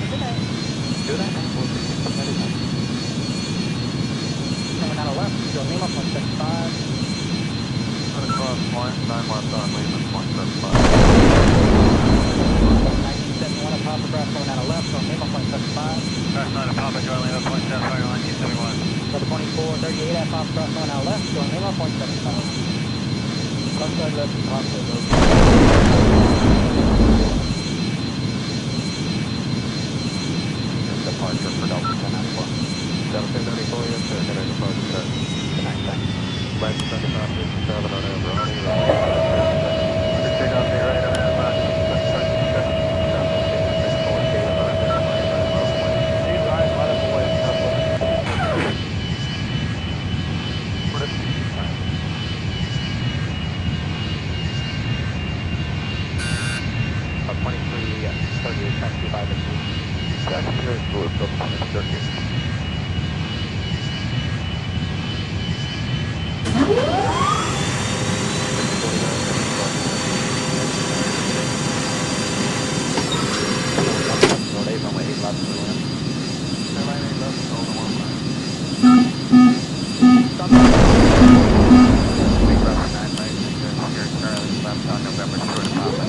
Do that now. We'll just put that in there. Coming out of left, go Lima, 0.75. Across point, 9 marked on Lima, 0.75. 1971 at topograph going out of left, go Lima, 0.75. Crash 9 at Papa, Joy Lima, 0.75, 1971. Level 24, 38 at topograph going out left, go Lima, 0.75. Left side left and top side left. Departure for Delta 1094. Delta 1094, yes sir, can I departure sir? Good night, thanks. Right 75, 57 on Abroni, runway 6 off the right on Airline, 23, 38, taxi by the group. taxi here, group, up 30. Runway 8 left to the wind. Airline 8 left, hold on 1 line. Big Brother 9 right, here Charlie, left on November 2 at Papa.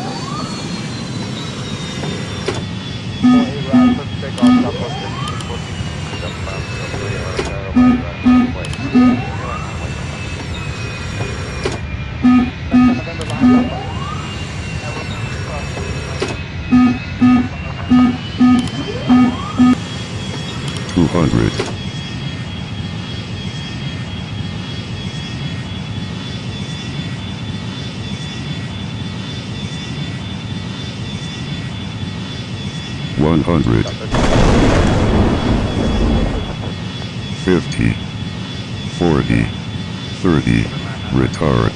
48 right, first big off, top of 14, jump out, 3 on a Airline, right, wait. Airline on wait. Central November line up. 200. 100. 50. 40. 30. Retard.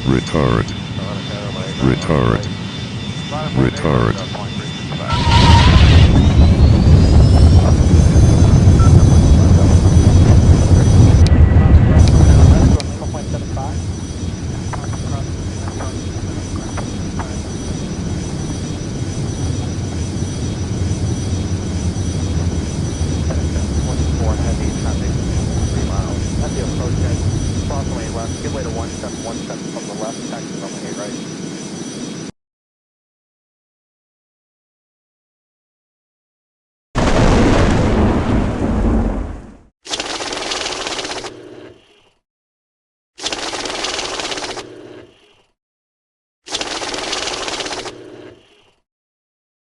Retard. Retard. Retard. Give way to one step from the left, taxi runway 8 right.